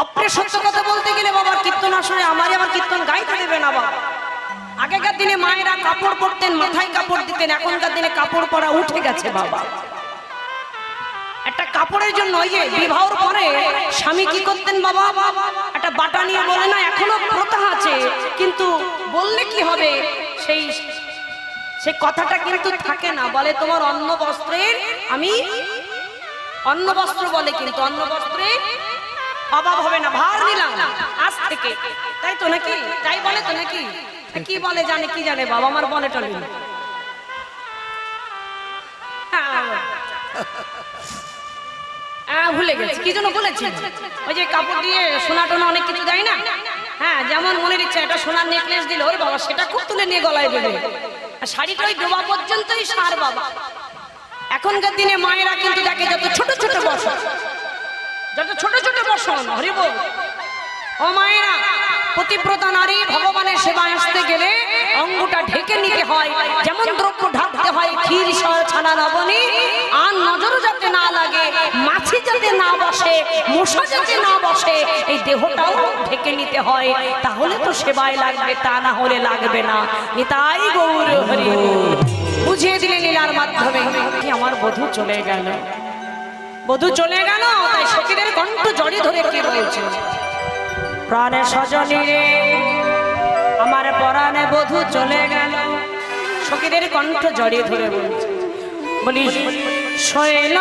অপ্রিয় সত্য কথা বলতে গেলে বাবার কীর্তন আসলে আমারই আবার কীর্তন গাইতে দেবে না বাবা। আগেকার দিনে মায়েরা কাপড় পরতেন, মাথায় কাপড় দিতেন, এখনকার দিনে কাপড় পরা উঠে গেছে বাবা। একটা কাপড়ের জন্য ওই যে বিবাহর পরে স্বামী কি করতেন বাবা, একটা বাটা নিয়ে বলে না, এখনো প্রথা আছে, কিন্তু বললে কি হবে সেই কথাটা কিন্তু থাকে না। বলে তোমার অন্ন বস্ত্রের, আমি অন্ন বস্ত্র বলে, কিন্তু অন্ন বস্ত্রের অভাব হবে না, ভার দিলাম আজ থেকে, তাই তো নাকি? তাই বলে তো নাকি? কি বলে জানে, কি জানে বাবা, আমার বলে টলে না। ভুলে গেছি কি জন্য বলেছি, ওই যে কাপড় দিয়ে সোনা টোনা অনেক কিছু দেয় না, হ্যাঁ, যেমন মনের ইচ্ছা একটা সোনার নেকলেস দিল, ওই বাবা সেটা খুব তুলে নিয়ে গলায় দেবে, আর শাড়িটা ওই ডোবা পর্যন্তই সার বাবা। এখনকার দিনে মায়েরা কিন্তু দেখে যত ছোট ছোট বসন, যত ছোট ছোট বসন, হরি বল, ও মায়েরা, পতিব্রতা নারী ভগবানের সেবায় আসতে গেলে অঙ্গটা ঢেকে নিতে হয়, যেমন দ্রব্য ঢাকতে হয় ক্ষীর ছানা লবণী, আর নজর যাতে না লাগে, মাছি যাতে না বসে, মশা যাতে না বসে, এই দেহটাও ঢেকে নিতে হয়, তাহলে তো সেবায় লাগবে, তা না হলে লাগবে না। নিতাই গৌর হরি বুঝিয়ে দিলে লীলার মাধ্যমে। কি আমার বধূ চলে গেল, বধূ চলে গেল, তাই সখীদের কণ্ঠ জড়ি ধরে কি বলছে, প্রাণে সজনী রে আমার পরাণে বধূ চলে গেল, সখীদের কণ্ঠ জড়িয়ে ধরে বলছে, বলি শৈল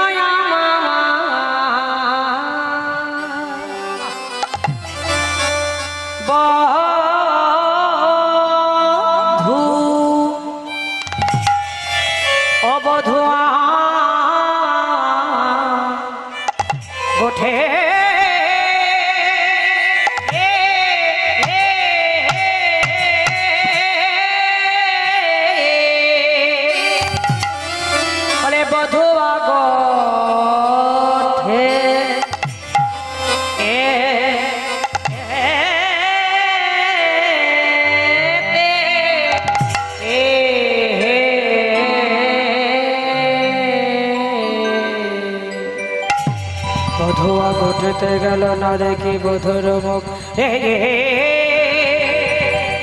বধূ অবধুয়া ওঠে বধুয়া ঘটতে গেল না দেখি বধুর মুখ,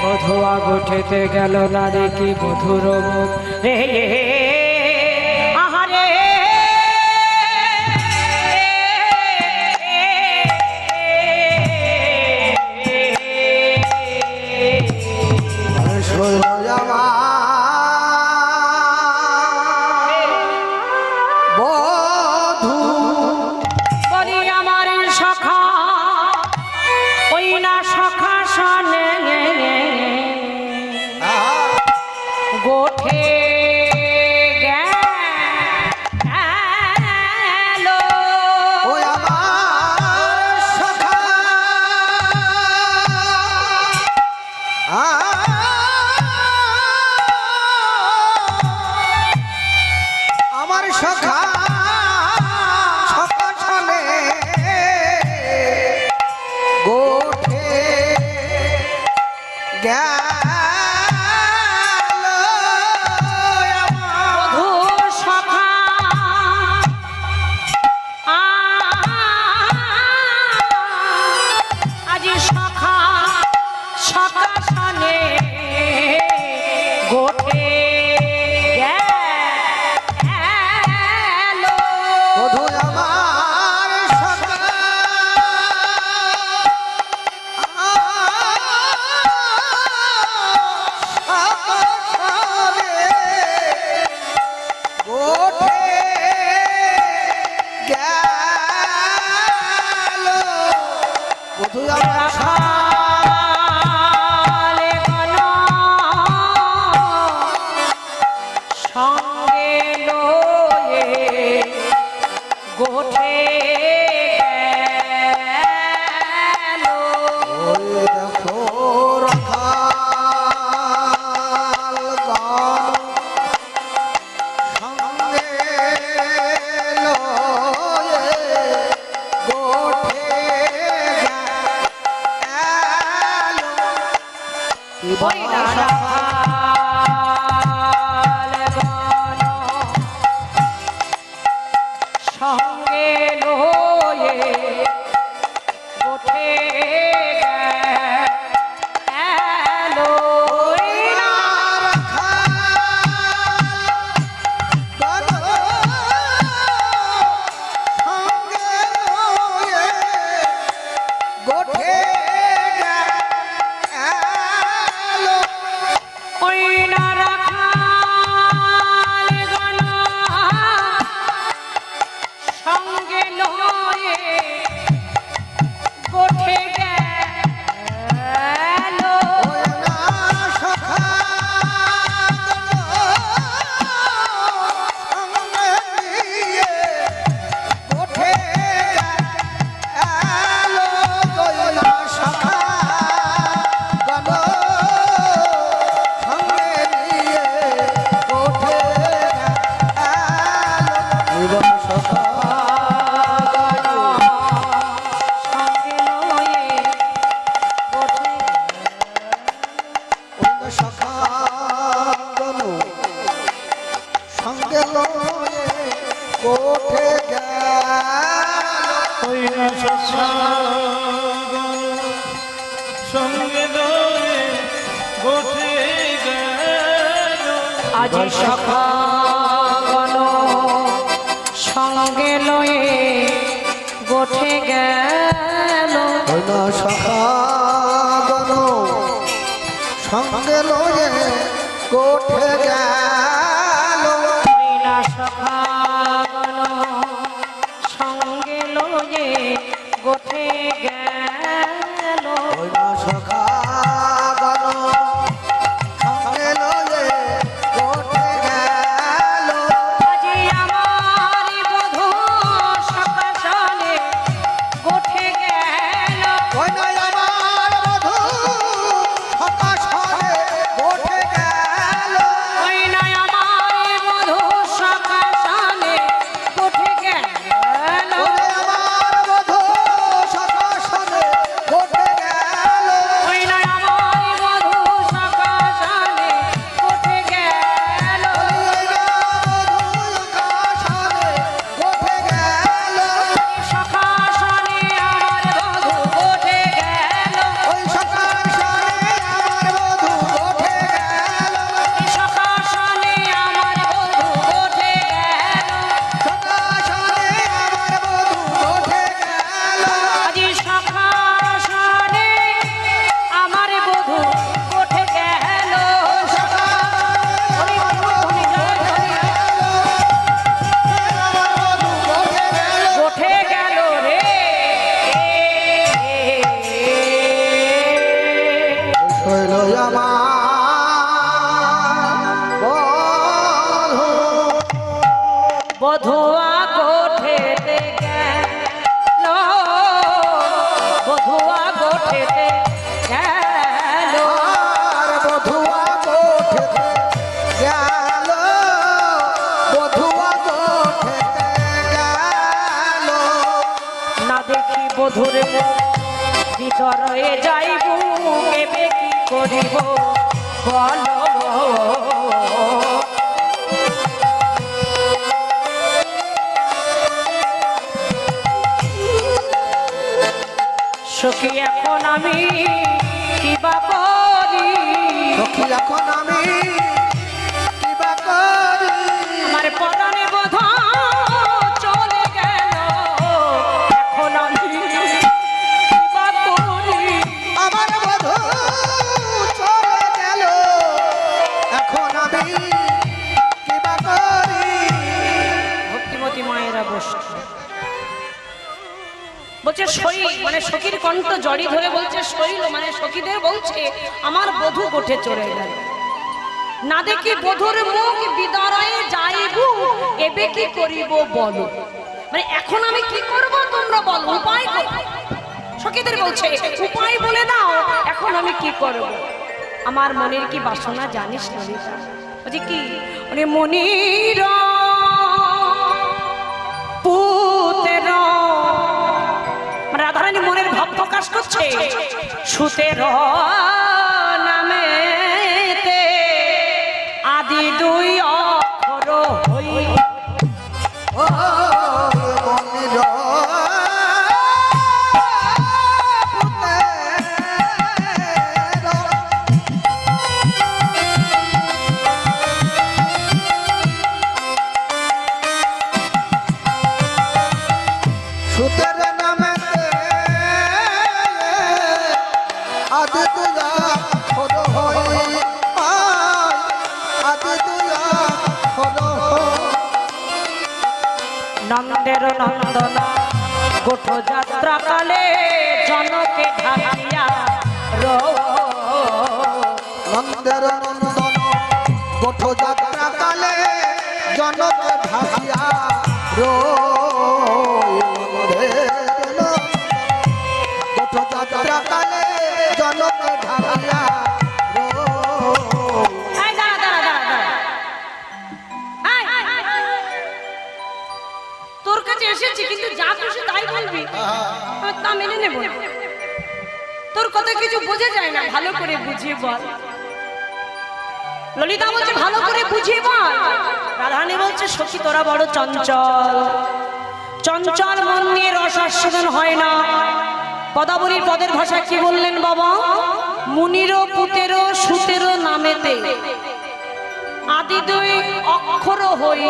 বধুয়া ঘটতে গেল না দেখি বধুর মুখ, আহারে সঙ্গে লয়ে গোঠে গেলো আজি সখাগণ সঙ্গে লয়ে গোঠে গেল সখাগণ সঙ্গে লয়ে গোঠে গেল সখাগণ সঙ্গে লয়ে গোঠে গেল সখাগণ সঙ্গে লয়ে গোঠে গেল আজি আমার বধূ সকাশনে গোঠে গেল আমার বধূ সকাশনে গোঠে গেল ওই নয় আমার বধূ সকাশনে গোঠে গেল আমার বধূ সকাশনে গোঠে গেল ওই নয় আমার বধূ সকাশনে গোঠে গেল সকাশনে আমার বধূ গোঠে গেল সকাশনে আমার বধূ গোঠে গেল আজি সকাশনে আমার বধূ গোঠে গেল গোঠে গেল রে বধুয়া গোঠেতে গেল বধুয়া গোঠেতে গেল না দেখি বধুর ভিতরে যাইব এবে কি করিব বলো সখী এখন আমি কিবা করি এখন আমি কিবা করি আমার পরাণে বোধ চলে গেল এখন আমি কিবা করি আমার বধূ চলে গেল এখন আমি কিবা করি ভক্তিমতী মায়েরা বসছে বলছে শৈল মানে সখীর কণ্ঠ জড়ি ধরে বলছে শৈল মানে সখীদের বলছে আমার বধূ গোঠে চলে গেল না দেখি বধূর মুখ বিদরয়ে যাইব এবে কি করিব বলো মানে এখন আমি কি করব তোমরা বলো উপায় করো সখীদের বলছে উপায় বলে দাও এখন আমি কি করব আমার মনের কি বাসনা জানিস ললিতা বলছে কি মানে মনির পুতের রাধারানী মনের ভাব প্রকাশ করছে সুতের নামেতে আদি দুই অক্ষর হই আদি তুয়া খোদ হই আদি তুয়া খোদ নন্দের নন্দনা গোঠ যাত্রা কালে জনকে ঢাকিয়া রো নন্দের নন্দন গোঠ যাত্রা কালে জনকে ঢাকিয়া রো গোঠ যাত্রা কালে জনকে ঢাকিয়া রো এই দাঁড়া দাঁড়া দাঁড়া দাঁড়া তোর কাছে এসেছি কিন্তু যা খুশি তাই বলবি আমি তা মেনে নেব না। তোর কথা কিছু বোঝা যায় না, ভালো করে বুঝিয়ে বল। ললিতা বলছে ভালো করে বুঝিয়ে বল। রাধারানী বলছে সখী তোরা বড় চঞ্চল, চঞ্চল মন নিয়ে রস আস্বাদন হয় না। পদাবলীর পদের ভাষা কি বললেন বাবা? মুনিরও পুতেরও সুতেরও নামেতে আদি দুই অক্ষর হই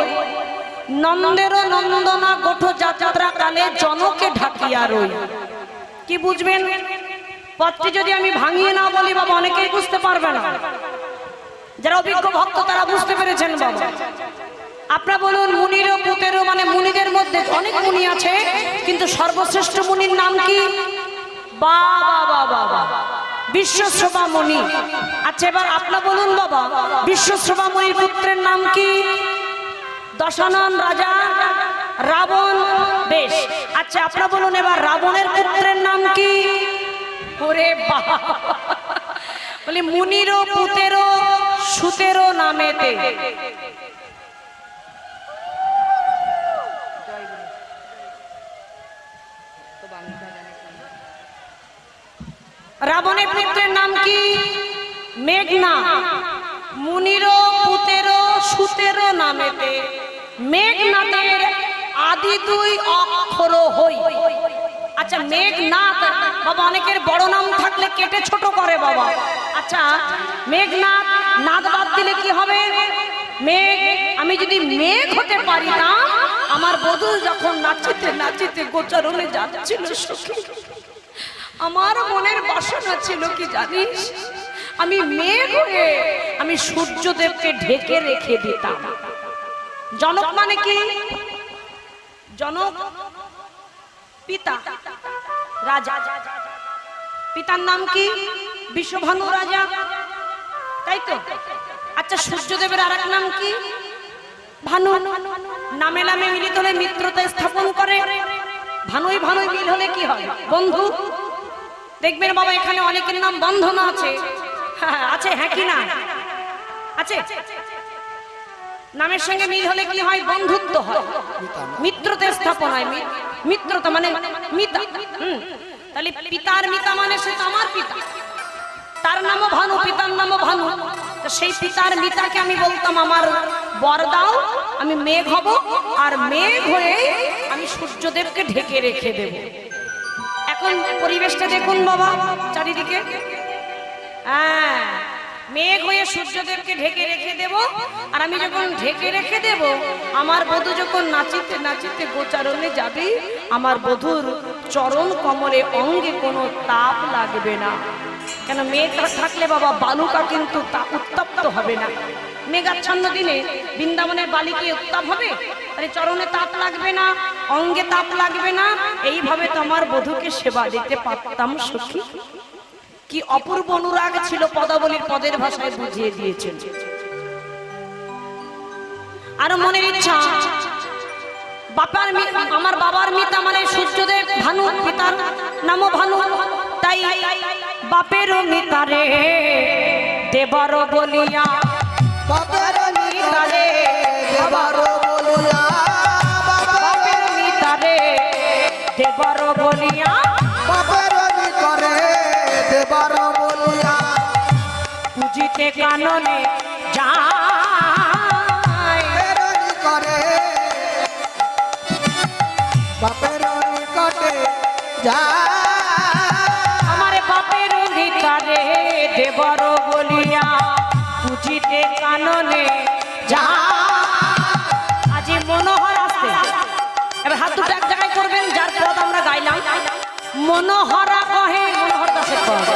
নন্দেরও নন্দনা গোঠ যাত্রা কালে জনকে ঢাকিয়া রই। কি বুঝবেন? পদটি যদি আমি ভাঙিয়ে না বলি বাবা অনেকেই বুঝতে পারবে না। যারা অভিজ্ঞ ভক্ত তারা বুঝতে পেরেছেন বাবা। আপনারা বলুন মুনিরও পুতেরও মানে মুনিদের মধ্যে অনেক মুনি আছে কিন্তু সর্বশ্রেষ্ঠ মুনির নাম কি? বাবা বাবা বাবা বিশ্বশ্রবা মুনি। আচ্ছা এবার আপনারা বলুন বাবা বিশ্বশ্রবা মুনির পুত্রের নাম কি? দশানন রাজা রাবণ। বেশ, আচ্ছা আপনারা বলুন এবার রাবণের পুত্রের নাম কি? ওরে বাবা, বলি মুনিরও পুতেরও সুতেরও নামেতে। রাবণের পুত্রের নাম কি? মেঘনা। মুনিরও পুতেরও সুতেরও নামেতে মেঘনাথের আদি দুই অক্ষর হই। আচ্ছা মেঘনাথ বাবা অনেকের বড় নাম থাকলে কেটে ছোট করে বাবা। আচ্ছা মেঘনাথ নাদ বাদ দিলে কি হবে? মেঘ। আমি যদি মেঘ হতে পারিতাম আমার বধূ যখন নাচিতে নাচিতে গোচরণে যাচ্ছিল সখী, আমার মনের বাসনা ছিল কি জানিস? আমি মেঘ হয়ে আমি সূর্যদেবকে ঢেকে রেখে দিতাম। জনক মানে কি? জনক পিতা রাজা। পিতার নাম কি? বিশ্বভানু রাজা, তাই তো? আচ্ছা সূর্যদেবের আর এক নাম কি? ভানু। নামে নামে মিলিত হলে মিত্রতা স্থাপন করে। ভানুই ভানুই মিল হলে কি হয়? বন্ধু। দেখবেন বাবা এখানে অনেকের নাম বন্ধন আছে। হ্যাঁ আছে, হ্যাঁ কি না আছে? নামের সঙ্গে মিল হলে কি হয়? বন্ধুত্ব হয়, মিত্রতা স্থাপন হয়। মিত্রতা মানে মিতা। তাহলে পিতার মিতা মানে সে তো আমার পিতা, তার নামও ভানু, পিতার নামও ভানু। তো সেই পিতার মিতাকে আমি বলতাম আমার বর দাও, আমি মেঘ হব, আর মেঘ হয়ে আমি সূর্যদেবকে ঢেকে রেখে দেব। এখন পরিবেশটা দেখুন বাবা চারিদিকে। হ্যাঁ মেঘ হয়ে সূর্যদেবকে ঢেকে রেখে দেব, আর আমি যখন ঢেকে রেখে দেব আমার বধূ যখন নাচিতে নাচিতে গোচারণে যাবে আমার বধূর চরণ কমলে অঙ্গে কোনো তাপ লাগবে না। কেন মেঘ থাকলে বাবা বালুকা কিন্তু উত্তপ্ত হবে না। মেঘাচ্ছন্ন দিনে বৃন্দাবনের বালি কি উত্তাপ হবে? আরে চরণে তাপ লাগবে না, অঙ্গে তাপ লাগবে না। এইভাবে তোমার বধূকে সেবা দিতে পারতাম সখী। কি অপূর্ব অনুরাগ ছিল পদাবলীর পদের ভাষায় বুঝিয়ে দিয়েছেন। আর মনের ইচ্ছা আমার বাবার মিতা মানে সূর্যদেব ভানু, পিতার নামও ভানু। তাই বাপেরও মিতারে দেবার বলিয়া, বাপের মিতারে দেবার বলিয়া, বাপের মিতারে দেবার বলিয়া, বাপের করে দেবার বলিয়া পুজিতে কাননে যায়, করে বাপের নিকটে যা, আমার বাপের ভিতরে দেবর বলিয়া পুজিতে কাননে যা। আজি মনোহর আসতে এবার হাত দুটো এক জায়গায় করবেন, যার পদ আমরা গাইলাম। মনোহরা কহে, মনোহর দাসের পদ।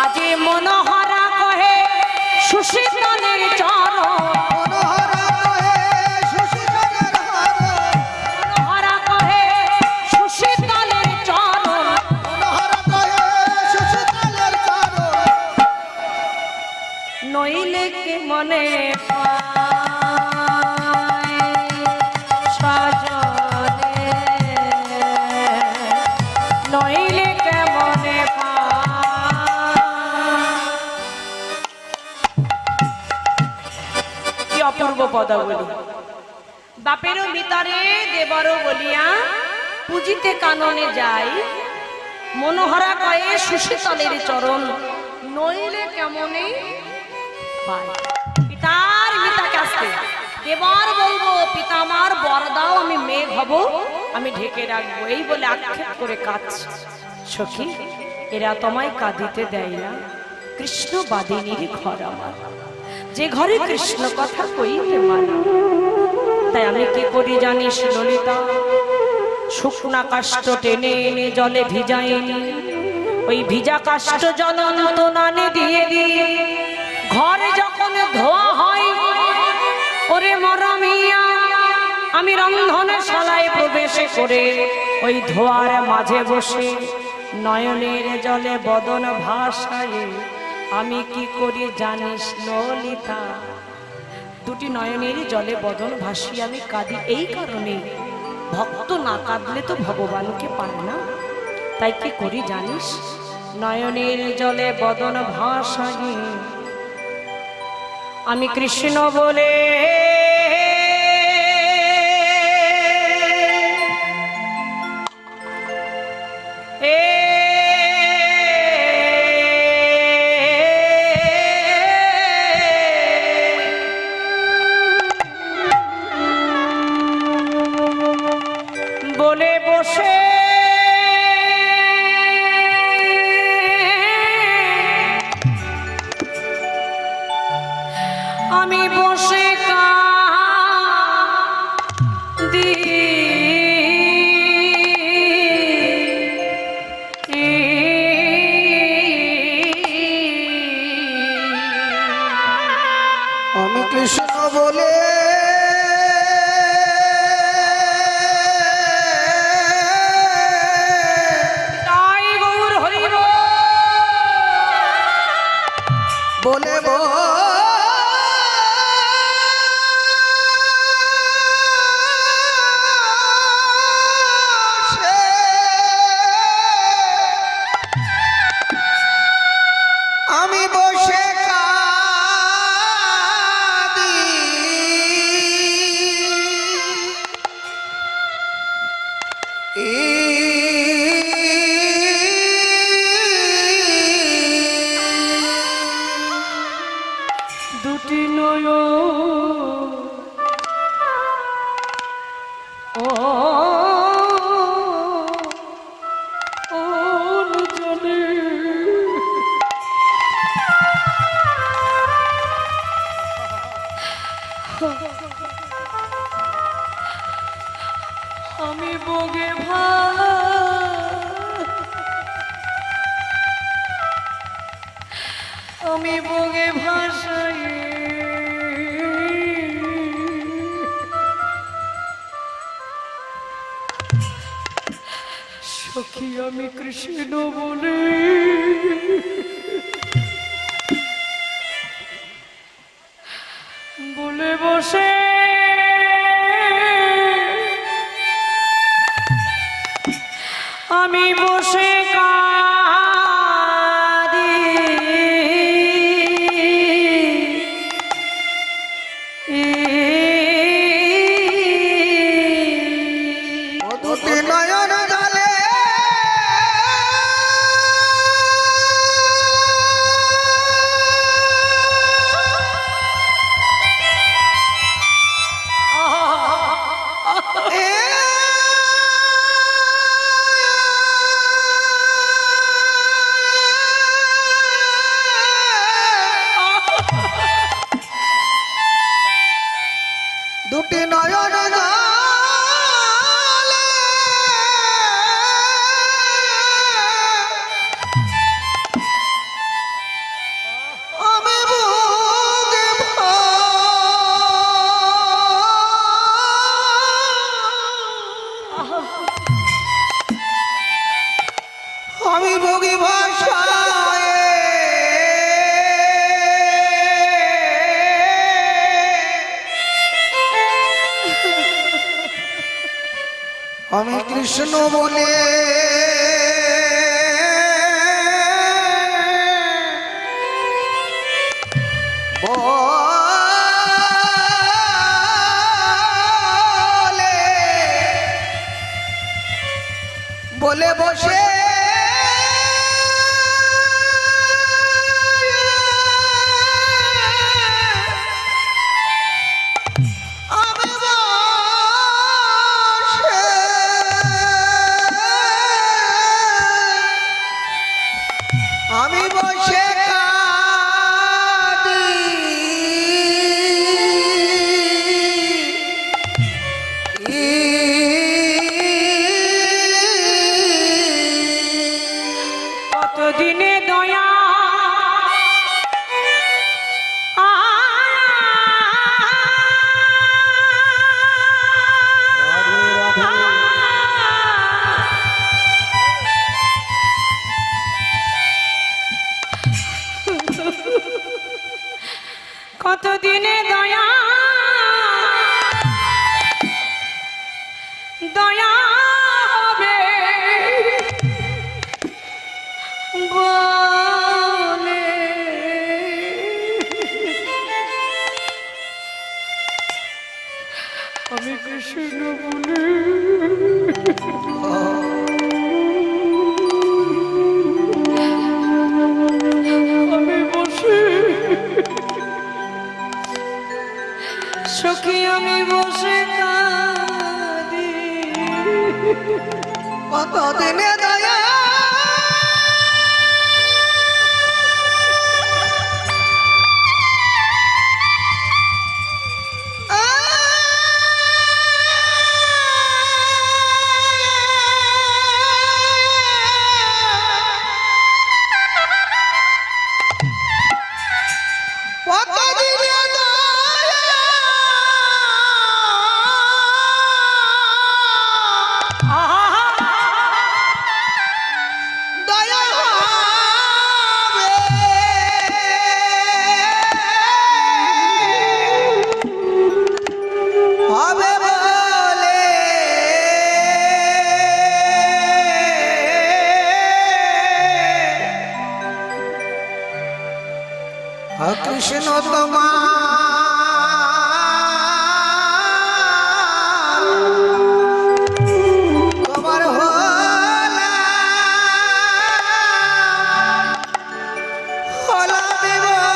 আজি মনোহরা কহে সুশীতলের চরণ, মনোহরা কহে সুশীতলের চরণ, মনোহরা কহে সুশীতলের চরণ, মনোহরা কহে সুশীতলের চরণ, নইলে কি মনে পায় সজনে, নইলে কেমনে পায়। কি অপূর্ব পদাবলী। বাপেরও ভিতরে দেবরও বলিয়া পুজিতে কাননে যাই, মনোহরা কয়ে সুশীতলের চরণ, নইলে কেমনে পায়। পিতার মিতাকে আসতে দেবার বলবো, পিতা আমার বর দাও, আমি মেঘ হব, আমি ঢেকে রাখবো, এই বলে আক্ষেপ করে কাঁদছে। সখী, এরা তোমায় কাঁদিতে দেয় না, কৃষ্ণ বাদিনীর ঘর আমার, যে ঘরে কৃষ্ণ কথা কইতে মানা। তাই আমি কি করি জানিস ললিতা, শুকনা কাষ্ঠ টেনে এনে জলে ভিজাইনি, ওই ভিজা কাষ্ঠ জল নতনানে দিয়ে দিয়ে ঘরে যখন ধোয়া হয়, ওরে মরমিয়া আমি রন্ধনে শালায় প্রবেশ করে ওই ধোয়ার মাঝে বসে নয়নের জলে বদন ভাসায়। আমি কি করি জানিস ললিতা, দুটি নয়নের জলে বদন ভাসিয়ে আমি কাঁদি এই কারণে, ভক্ত না কাঁদলে তো ভগবানকে পায় না। তাই কি করি জানিস, নয়নের জলে বদন ভাসায় আমি কৃষ্ণ বলে বলে বসে আমি বসে কাঁদি, আমি কৃষ্ণ বলে তাই গৌর হরিব বলে বসে আমি বসে কাঁদি, দুটি নয় ও জলে আমি বগে আমি বগে ভাষাই সখী আমি কৃষ্ণ বলে বলে বসে আমি বসে কাঁদি, ও দুটি নয়ন জলে আমি ভোগী ভাষায় আমি কৃষ্ণ বলে বলে বসে আমি বসে আমি বসে কাঁদি কতদিনে দয়া কতদিনে দয়া দয়া হবে বলে আমি কৃষ্ণ বলে আমি বসে সখী আমি বসে কাঁদি কতদিনে দয়া কতদিনে দয়া হবে বলে কৃষ্ণ তোমার হলামি বলে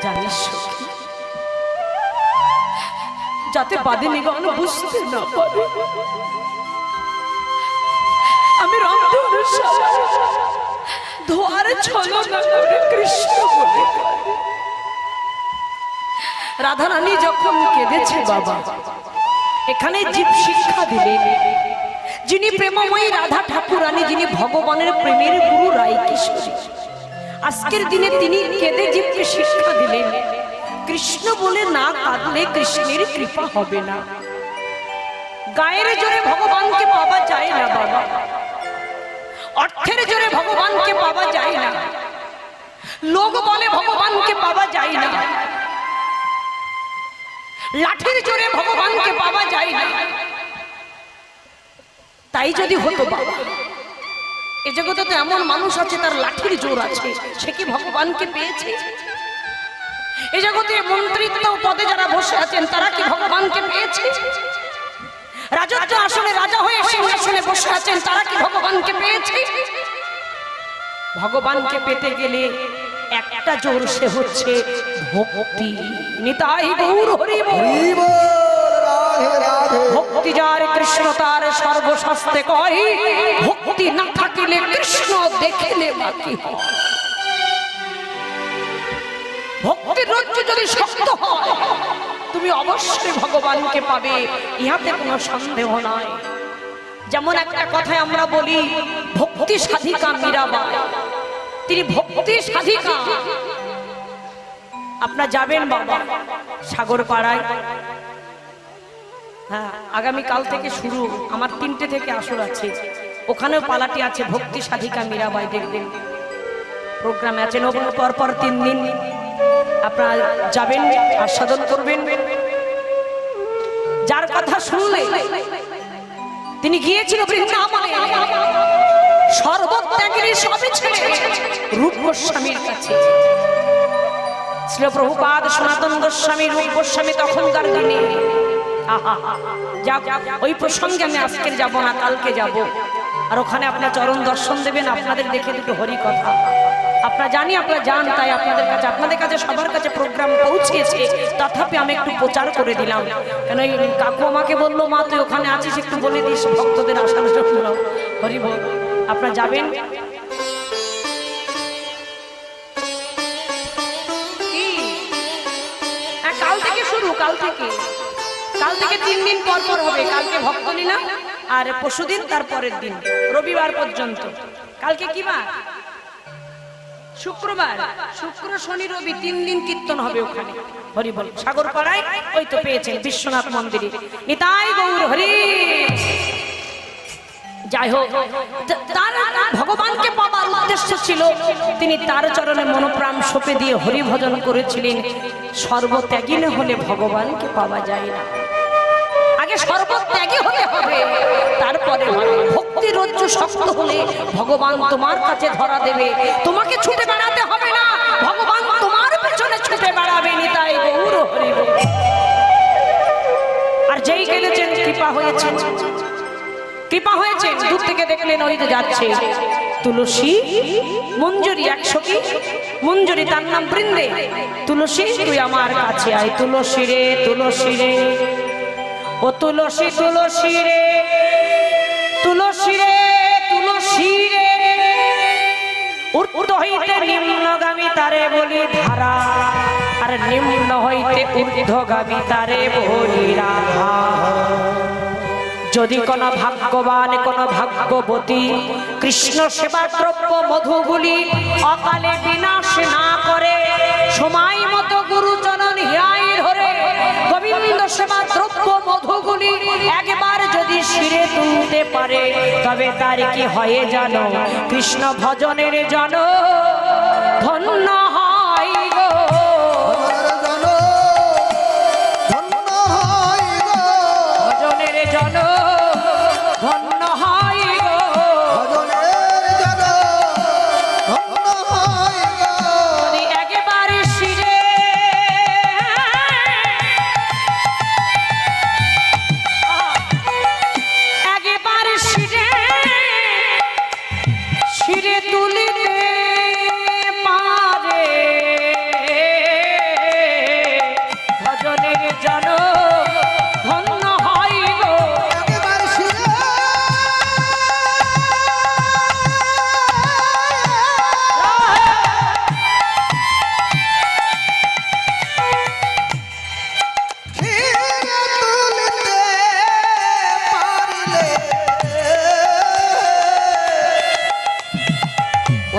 জানিস সখী, যাতে বাদে নিগণ বুঝতে না পারে আমি রংধনুর ধোয়ার ছলনা করে কৃষ্ণ বলে রাধা রানী যখন কেঁদেছে বাবা, এখানে জীব শিক্ষা দিলেন যিনি প্রেমময়ী রাধা ঠাকুরানী, যিনি ভগবানের প্রেমের গুরু রাই কিশোরী। আজকের দিনে তিনি কেঁদে জীবকে শিক্ষা দিলেন কৃষ্ণ বলে না কাঁদলে কৃষ্ণের কৃপা হবে না। গায়ের জোরে ভগবানকে পাওয়া যায় না বাবা, অর্থের জোরে ভগবানকে পাওয়া যায় না, লোক বলে ভগবানকে পাওয়া যায় না, লাঠির জোরে ভগবানকে পাওয়া যায় না। তাই যদি হতো বাবা, এ জগতে তো এমন মানুষ আছে তার লাঠির জোর আছে, সে কি ভগবানকে পেয়েছে? এ জগতে মন্ত্রিত্ব পদে যারা বসে আছেন তারা কি ভগবানকে পেয়েছে? রাজত্ব আসলে রাজা হয়ে সিংহাসনে বসে আছেন তারা কি ভগবানকে পেয়েছে? ভগবানকে পেতে গেলে একটা জোর, সে হচ্ছে ভক্তি। নিতাই গৌর হরি বল। ভক্তি যার কৃষ্ণ তার সর্বশাস্ত্রে কয়, ভক্তি না থাকিলে কৃষ্ণ দেখিলে বাকি হয়। ভক্তির রজ্জু যদি শক্ত হয় তুমি অবশ্যই ভগবানকে পাবে, ইহাতে কোনো সন্দেহ নয়। যেমন একটা কথায় আমরা বলি, ভক্তি সাধিকা মীরাবাই, তিনি ভক্তি সাধিকা, আপনারা যাবেন বাবা সাগর পাড়ায়। হ্যাঁ, আগামী কাল থেকে শুরু, আমার 3টে থেকে আসর আছে, ওখানেও পালাটি আছে, ভক্তি সাধিকা মীরাবাই দেখবেন প্রোগ্রামে আছে। নবম পর 3 দিন আপনারা যাবেন, আস্বাদন করবেন। যার কথা শুনলে তিনি গিয়েছিল বৃন্দাবনে, সর্বত্যাগের সবে ছেড়ে রূপ গোস্বামীর কাছে। শ্রী প্রভুপাদ সনাতন গোস্বামী, রূপ গোস্বামী তখনকার দিনে। ওই প্রসঙ্গে আমি আজকে যাব না, কালকে যাব। আর ওখানে আপনার চরণ দর্শন দেবেন, আপনাদের দেখে দুটো হরি কথা আপনারা জানি, আপনারা জান, তাই আপনাদের কাছে সবার কাছে প্রোগ্রাম পৌঁছেছে। তথাপি আমি একটু প্রচার করে দিলাম, কেন এই কাকু আমাকে বললো, মা তুই ওখানে আছিস, একটু বলে দিস ভক্তদের আসার জন্য। হরি বল। আপনারা যাবেন। কাল থেকে শুরু, কাল থেকে 3 দিন পর হবে। কালকে ভক্তলীলা, আর পরশুদিন তার পরের দিন রবিবার পর্যন্ত। কালকে কি বার? শুক্রবার, শুক্র শনি রবি 3 দিন কীর্তন হবে ওখানে। হরি বল। সাগর পাড়ায় ওই তো পেয়েছেন বিশ্বনাথ মন্দিরে। নিতাই গৌর হরি। যাই হোক, তার ভগবানকে পাবার উদ্দেশ্য ছিল, তিনি তার চরণে মনোপ্রাণ সঁপে দিয়ে হরি ভজন করেছিলেন। সর্বত্যাগী না হলে ভগবানকে পাওয়া যায় না। আগে সর্বত্যাগী হতে হবে, তারপরে ভক্তি রজ্জু শক্ত হলে ভগবান তোমার কাছে ধরা দেবে। তোমাকে ছুটে বেড়াতে হবে না, ভগবান তোমার পেছনে ছুটে বেড়াবে। নিতাই গৌর হরি বল। আর যেই গেলেছেন কৃপা হয়েছে, কৃপা হয়েছে। দূর থেকে দেখলেন ওই যে যাচ্ছে তুলসী মঞ্জুরি, 100 কি মঞ্জুরি, তার নাম বৃন্দে। তুলসী তুই আমার কাছে আয়, তুলসী রে তুলসী রে, ও তুলসী তুলসী রে তুলসী রে তুলসী রে, ঊর্ধ্ব হইতে নিম্নগামী তারে বলি ধারা, আর নিম্ন হইতে ঊর্ধ্বগামী তারে বলি রাধা। যদি কোন ভাগ্যবান, কোন ভাগ্যবতী কৃষ্ণ সেবা দ্রব্য মধুগুলি অকালে বিনাশ না করে, সময় মতো গুরুচরণ হিয়ায় ধরে গোবিন্দ সেবা দ্রব্য মধুগুলি একবার যদি শিরে তুলতে পারে, তবে তার কি হয়ে জানো? কৃষ্ণ ভজনের জন ধন্য হয় গো। ভজনের জন ধন্য হয় গো। একেবারে শিরে একেবারে শিরে শিরে তুলিতে পারে, ভজনের জন ধন্য হয় গো।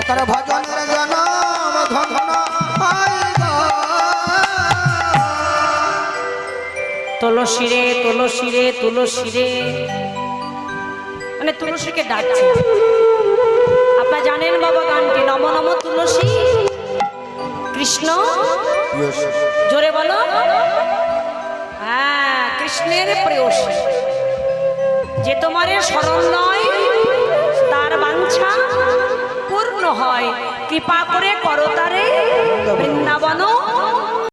তার ভজনের জন্য ধন্য হয় গো। তুলসী রে তুলসী রে তুলসী রে, মানে তুলসীকে ডাকছে। আপনারা জানেন বাবা গানটি, নম নম তুলসী কৃষ্ণ, জোরে বলো। হ্যাঁ, কৃষ্ণের প্রেয়সী, যে তোমারে শরণ নয় তার বাঞ্ছা পূর্ণ হয়। কৃপা করে করতারে বৃন্দাবন